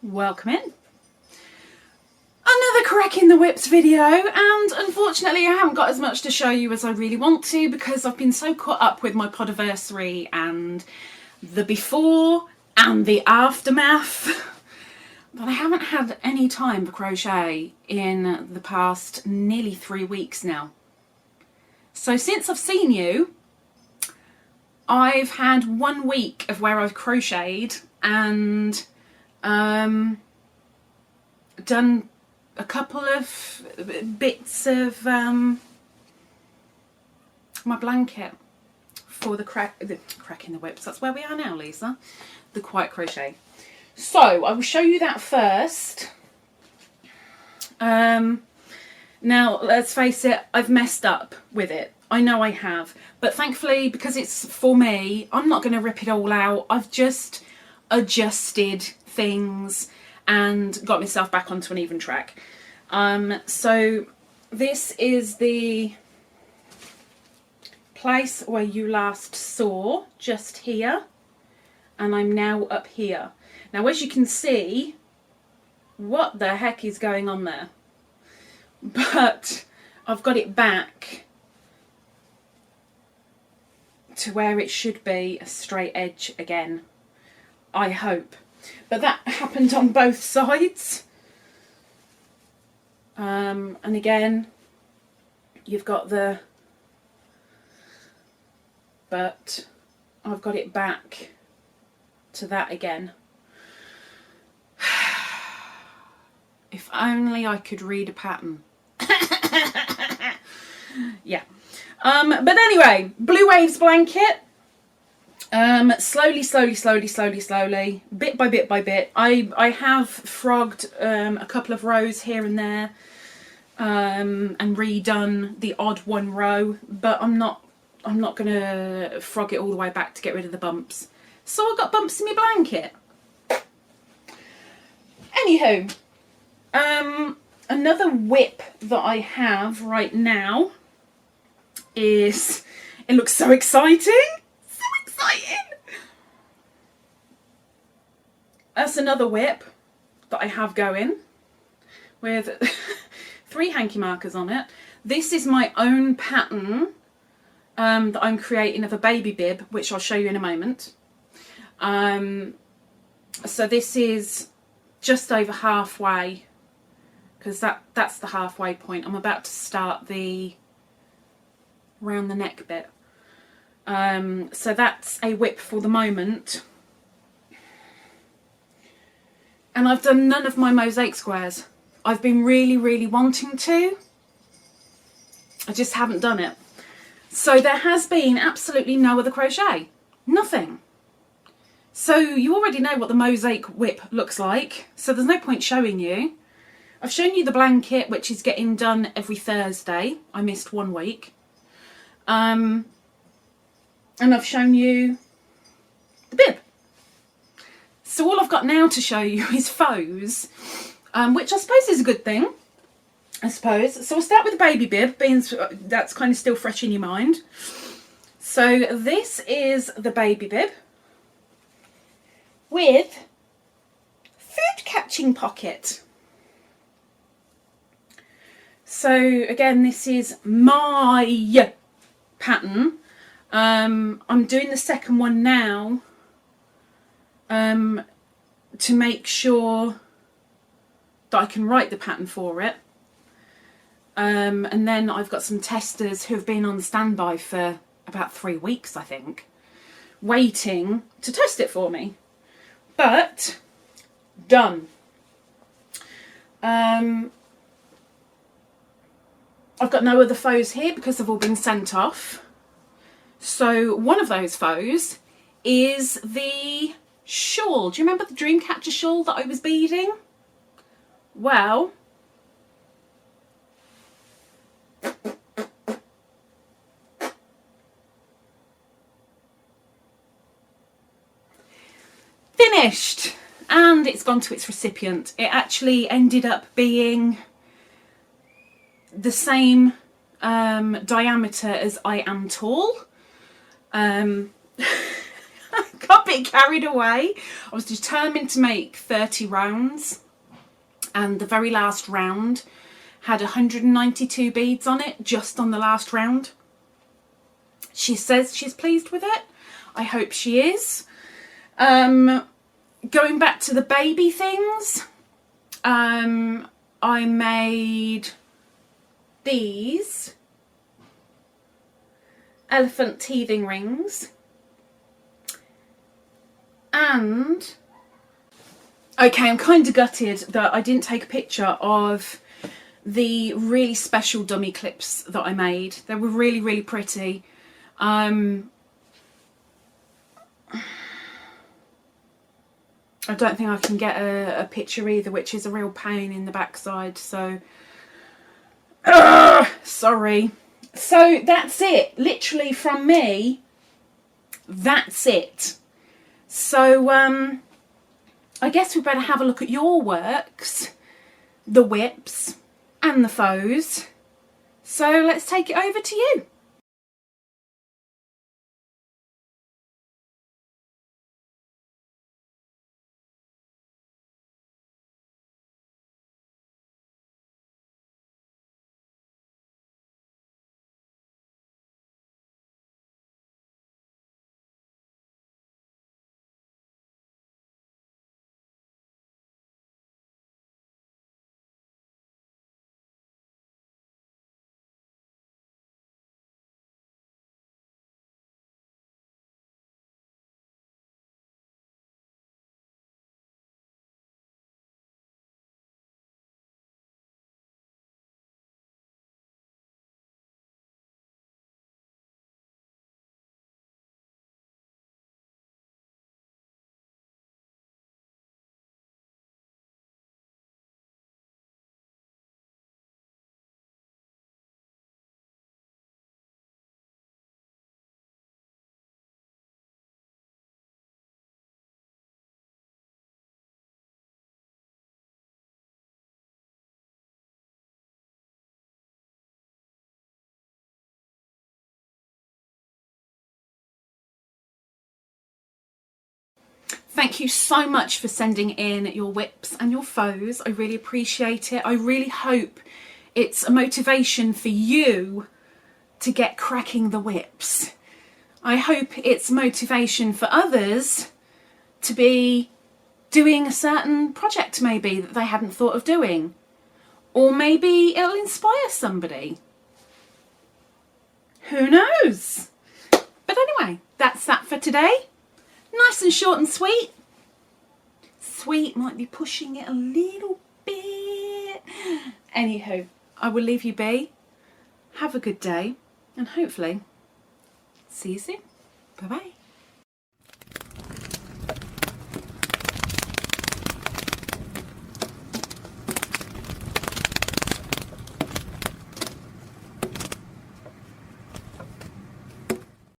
Welcome in. Another Cracking the Whips video, and unfortunately I haven't got as much to show you as I really want to because I've been so caught up with my podiversary and the before and the aftermath that I haven't had any time for crochet in the past nearly 3 weeks now. So since I've seen you, I've had 1 week of where I've crocheted and done a couple of bits of my blanket for the Cracking the Whips. That's where we are now, Lisa. The quiet crochet. So I will show you that first. Now let's face it, I've messed up with it. I know I have, but thankfully because it's for me, I'm not going to rip it all out. I've just adjusted things and got myself back onto an even track. So this is the place where you last saw, just here, and I'm now up here. Now as you can see, what the heck is going on there? But I've got it back to where it should be, a straight edge again, I hope. But that happened on both sides. And again, you've got the, but I've got it back to that again. If only I could read a pattern. Yeah. But anyway, Blue Waves blanket. Slowly, bit by bit. I have frogged a couple of rows here and there, and redone the odd one row, but I'm not gonna frog it all the way back to get rid of the bumps. So I've got bumps in my blanket. Anywho, another whip that I have right now is, it looks so exciting. That's another whip that I have going with 3 hanky markers on it. This is my own pattern that I'm creating of a baby bib, which I'll show you in a moment. So this is just over halfway, because that's the halfway point. I'm about to start the round the neck bit. So that's a whip for the moment. And I've done none of my mosaic squares. I've been really wanting to. I just haven't done it. So there has been absolutely no other crochet. Nothing. So you already know what the mosaic whip looks like. So there's no point showing you. I've shown you the blanket, which is getting done every Thursday. I missed 1 week. And I've shown you the bib. So all I've got now to show you is faux, which I suppose is a good thing, I suppose. So I'll start with the baby bib, being that's kind of still fresh in your mind. So this is the baby bib with food catching pocket. So again, this is my pattern. I'm doing the second one now to make sure that I can write the pattern for it. And then I've got some testers who have been on standby for about 3 weeks, I think, waiting to test it for me. But done. I've got no other faux here because they've all been sent off. So one of those faux is the shawl. Do you remember the Dreamcatcher shawl that I was beading? Well, finished, and it's gone to its recipient. It actually ended up being the same diameter as I am tall. I got a bit carried away. I was determined to make 30 rounds, and the very last round had 192 beads on it, just on the last round. She says she's pleased with it. I hope she is. Going back to the baby things, I made these elephant teething rings, and okay, I'm kind of gutted that I didn't take a picture of the really special dummy clips that I made. They were really, really pretty. I don't think I can get a picture either, which is a real pain in the backside, so sorry. So that's it, literally from me, that's it. So I guess we better have a look at your works, the whips and the faux. So let's take it over to you. Thank you so much for sending in your whips and your faux. I really appreciate it. I really hope it's a motivation for you to get cracking the whips. I hope it's motivation for others to be doing a certain project maybe that they hadn't thought of doing. Or maybe it'll inspire somebody. Who knows? But anyway, that's that for today. Nice and short and sweet. Sweet might be pushing it a little bit. Anywho, I will leave you be. Have a good day and hopefully see you soon. Bye bye.